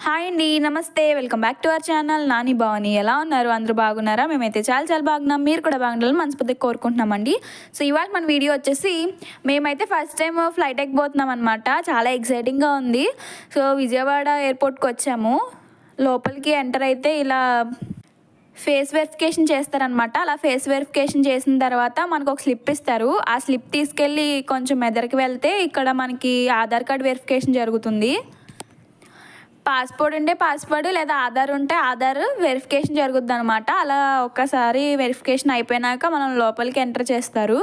Hi అండి, నమస్తే. Welcome back to our channel Nani Bhavani. ఎలా ఉన్నారు? అందరూ బాగున్నారా? మేమైతే చాలా చాలా బాగున్నాం. మీరు కూడా బాగుండాలని మనస్ఫూర్తిగా కోరుకుంటున్నామండి. సో ఇవాళ మన వీడియో వచ్చేసి మేమైతే ఫస్ట్ టైం ఫ్లైట్ ఎక్కిపోతున్నాం అనమాట. చాలా ఎక్సైటింగ్గా ఉంది. సో విజయవాడ ఎయిర్పోర్ట్కి వచ్చాము. లోపలికి ఎంటర్ అయితే ఇలా ఫేస్ వెరిఫికేషన్ చేస్తారనమాట. అలా ఫేస్ వెరిఫికేషన్ చేసిన తర్వాత మనకు ఒక స్లిప్ ఇస్తారు. ఆ స్లిప్ తీసుకెళ్ళి కొంచెం ఎదరికి వెళ్తే ఇక్కడ మనకి ఆధార్ కార్డ్ వెరిఫికేషన్ జరుగుతుంది. పాస్పోర్ట్ ఉంటే పాస్పోర్ట్, లేదా ఆధార్ ఉంటే ఆధార్ వెరిఫికేషన్ జరుగుద్ది అనమాట. అలా ఒక్కసారి వెరిఫికేషన్ అయిపోయినాక మనం లోపలికి ఎంటర్ చేస్తారు.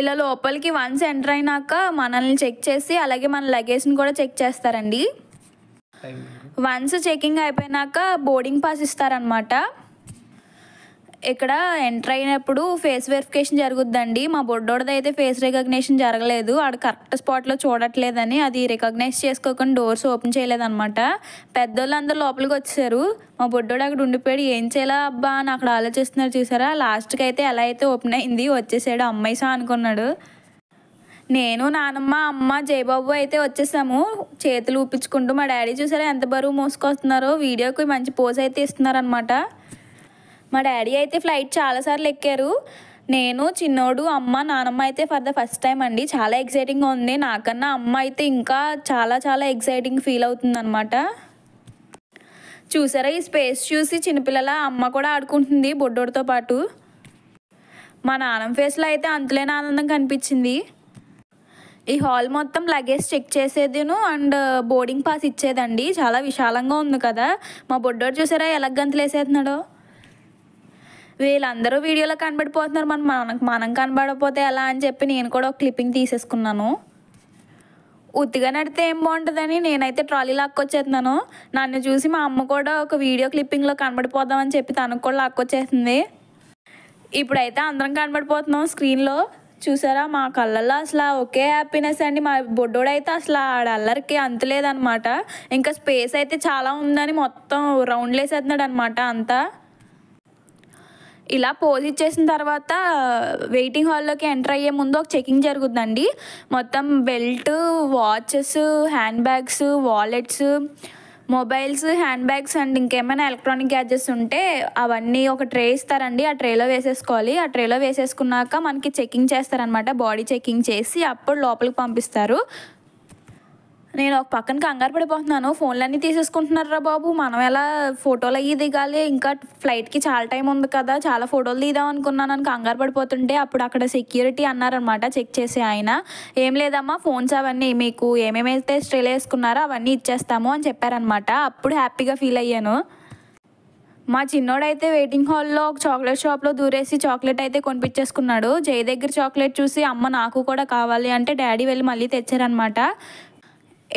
ఇలా లోపలికి వన్స్ ఎంటర్ అయినాక మనల్ని చెక్ చేసి అలాగే మన లగేజ్ని కూడా చెక్ చేస్తారండి. వన్స్ చెకింగ్ అయిపోయినాక బోర్డింగ్ పాస్ ఇస్తారనమాట. ఇక్కడ ఎంటర్ అయినప్పుడు ఫేస్ వెరిఫికేషన్ జరుగుద్దండి. మా బొడ్డోడిది అయితే ఫేస్ రికగ్నిషన్ జరగలేదు. ఆడు కరెక్ట్ స్పాట్లో చూడట్లేదని అది రికగ్నైజ్ చేసుకోకుండా డోర్స్ ఓపెన్ చేయలేదన్నమాట. పెద్దోళ్ళందరూ లోపలికి వచ్చారు. మా బొడ్డోడు అక్కడ ఉండిపోయాడు. ఏం చేయాలా అబ్బా అని అక్కడ ఆలోచిస్తున్నారు చూసారా. లాస్ట్కి అయితే ఎలా అయితే ఓపెన్ అయింది, వచ్చేసాడు. అమ్మాయిసా అనుకున్నాడు. నేను, నానమ్మ, అమ్మ, జయబాబు అయితే వచ్చేసాము చేతులు ఊపించుకుంటూ. మా డాడీ చూసారా ఎంత బరువు మోసుకొస్తున్నారో. వీడియోకి మంచి పోజ్ అయితే ఇస్తున్నారనమాట. మా డాడీ అయితే ఫ్లైట్ చాలాసార్లు ఎక్కారు. నేను, చిన్నోడు, అమ్మ, నానమ్మ అయితే ఫర్ ద ఫస్ట్ టైం అండి. చాలా ఎక్సైటింగ్గా ఉంది. నాకన్నా అమ్మ అయితే ఇంకా చాలా చాలా ఎక్సైటింగ్ ఫీల్ అవుతుంది అనమాట. చూసారా ఈ స్పేస్ చూసి చిన్నపిల్లల అమ్మ కూడా ఆడుకుంటుంది బొడ్డోడితో పాటు. మా నాన్నమ్మ ఫేస్లో అయితే అంతులేని ఆనందం కనిపించింది. ఈ హాల్ మొత్తం లగేజ్ చెక్ చేసేదిను అండ్ బోర్డింగ్ పాస్ ఇచ్చేదండి. చాలా విశాలంగా ఉంది కదా. మా బొడ్డోడు చూసారా ఎలా గంతులు వేసేస్తున్నాడో. వీళ్ళందరూ వీడియోలో కనబడిపోతున్నారు, మనం కనబడకపోతే ఎలా అని చెప్పి నేను కూడా ఒక క్లిప్పింగ్ తీసేసుకున్నాను. ఉత్తిగా నడితే ఏం బాగుంటుందని నేనైతే ట్రాలీ లాక్కొచ్చేస్తున్నాను. నన్ను చూసి మా అమ్మ కూడా ఒక వీడియో క్లిప్పింగ్లో కనబడిపోదామని చెప్పి తనకు కూడా లాక్కొచ్చేస్తుంది. ఇప్పుడైతే అందరం కనబడిపోతున్నాం స్క్రీన్లో. చూసారా మా కళ్ళల్లో అసలు ఒకే హ్యాపీనెస్ అండి. మా బొడ్డోడైతే అసలు ఆడల్లరికి అంతులేదనమాట. ఇంకా స్పేస్ అయితే చాలా ఉందని మొత్తం రౌండ్లు వేసేస్తున్నాడు అనమాట అంతా. ఇలా పోజ్ ఇచ్చేసిన తర్వాత వెయిటింగ్ హాల్లోకి ఎంటర్ అయ్యే ముందు ఒక చెకింగ్ జరుగుతుందండి. మొత్తం belt, watches, hand bags, wallets, mobiles, hand bags and ఇంకేమైనా ఎలక్ట్రానిక్ గ్యాడ్జెట్స్ ఉంటే అవన్నీ ఒక ట్రే ఇస్తారండి. ఆ ట్రేలో వేసేసుకోవాలి. ఆ ట్రేలో వేసేసుకున్నాక మనకి చెకింగ్ చేస్తారనమాట. బాడీ చెకింగ్ చేసి అప్పుడు లోపలికి పంపిస్తారు. నేను ఒక పక్కన కంగారు పడిపోతున్నాను. ఫోన్లన్నీ తీసేసుకుంటున్నారా బాబు, మనం ఎలా ఫోటోలు అయ్యి దిగాలి, ఇంకా ఫ్లైట్కి చాలా టైం ఉంది కదా, చాలా ఫోటోలు తీద్దాం అనుకున్నాను అని కంగారు పడిపోతుంటే అప్పుడు అక్కడ సెక్యూరిటీ అన్నారనమాట చెక్ చేసే ఆయన. ఏం లేదమ్మా, ఫోన్స్ అవన్నీ మీకు ఏమేమైతే స్ట్రెల్ వేసుకున్నారో అవన్నీ ఇచ్చేస్తాము అని చెప్పారనమాట. అప్పుడు హ్యాపీగా ఫీల్ అయ్యాను. మా చిన్నోడైతే వెయిటింగ్ హాల్లో ఒక చాక్లెట్ షాప్లో దూరేసి చాక్లెట్ అయితే కొనిపించేసుకున్నాడు. జయ దగ్గర చాక్లెట్ చూసి అమ్మ నాకు కూడా కావాలి అంటే డాడీ వెళ్ళి మళ్ళీ తెచ్చారనమాట.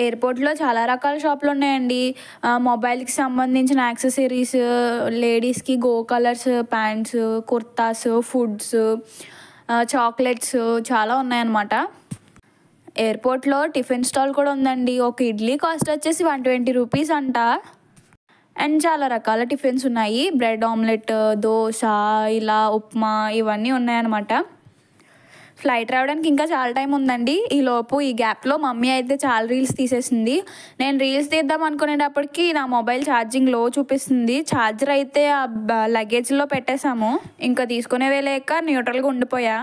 ఎయిర్పోర్ట్లో చాలా రకాల షాపులు ఉన్నాయండి. మొబైల్కి సంబంధించిన యాక్సెసరీస్, లేడీస్కి go colours, pants, kurtas, foods, chocolates చాలా ఉన్నాయన్నమాట. ఎయిర్పోర్ట్లో టిఫిన్ స్టాల్ కూడా ఉందండి. ఒక ఇడ్లీ కాస్ట్ వచ్చేసి 120 రూపీస్ అంట. అండ్ చాలా రకాల టిఫిన్స్ ఉన్నాయి. బ్రెడ్ ఆమ్లెట్, దోశ, ఇలా ఉప్మా ఇవన్నీ ఉన్నాయన్నమాట. ఫ్లైట్ రావడానికి ఇంకా చాలా టైం ఉందండి. ఈ గ్యాప్లో మమ్మీ అయితే చాలా రీల్స్ తీసేసింది. నేను రీల్స్ తీద్దాం అనుకునేటప్పటికి నా మొబైల్ ఛార్జింగ్ లో చూపిస్తుంది. ఛార్జర్ అయితే ఆ లగేజ్లో పెట్టేశాము. ఇంకా తీసుకునే వేలేక న్యూట్రల్గా ఉండిపోయా.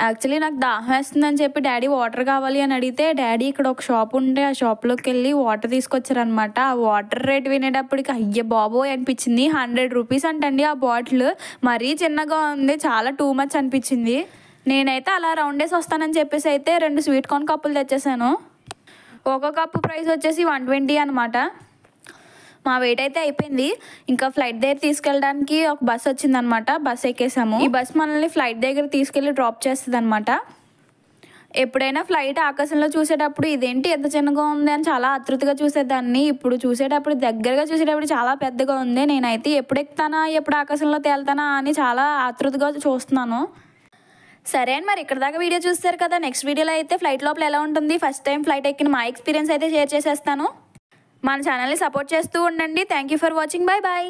యాక్చువల్లీ నాకు దాహం వేస్తుందని చెప్పి డాడీ వాటర్ కావాలి అని అడిగితే డాడీ ఇక్కడ ఒక షాప్ ఉంటే ఆ షాప్లోకి వెళ్ళి వాటర్ తీసుకొచ్చారనమాట. ఆ వాటర్ రేట్ వినేటప్పటికి అయ్యే బాబోయ్ అనిపించింది. 100 రూపీస్ అంటండి ఆ బాటిల్. మరీ చిన్నగా ఉంది, చాలా టూ మచ్ అనిపించింది. నేనైతే అలా రౌండ్ వేసి వస్తానని చెప్పేసి అయితే 2 స్వీట్ కార్న్ కప్పులు తెచ్చేసాను. ఒక కప్పు ప్రైస్ వచ్చేసి 120 అనమాట. మా వెయిట్ అయితే అయిపోయింది. ఇంకా ఫ్లైట్ దగ్గర తీసుకెళ్ళడానికి ఒక బస్ వచ్చిందనమాట. బస్ ఎక్కేసాము. ఈ బస్ మనల్ని ఫ్లైట్ దగ్గర తీసుకెళ్ళి డ్రాప్ చేస్తుంది అనమాట. ఎప్పుడైనా ఫ్లైట్ ఆకాశంలో చూసేటప్పుడు ఇదేంటి ఎంత చిన్నగా ఉంది అని చాలా ఆతృతగా చూసేదాన్ని. ఇప్పుడు చూసేటప్పుడు దగ్గరగా చూసేటప్పుడు చాలా పెద్దగా ఉంది. నేనైతే ఎప్పుడు ఎక్కుతానా, ఎప్పుడు ఆకాశంలో తేలుతానా అని చాలా ఆతృతగా చూస్తున్నాను. సరే అండి, మరి ఇక్కడ దాకా వీడియో చూస్తారు కదా. నెక్స్ట్ వీడియోలో అయితే ఫ్లైట్ లోపల ఎలా ఉంటుంది, ఫస్ట్ టైం ఫ్లైట్ ఎక్కిన మా ఎక్స్పీరియన్స్ అయితే షేర్ చేసేస్తాను. మన ఛానల్ని సపోర్ట్ చేస్తూ ఉండండి. Thank you for watching. Bye bye.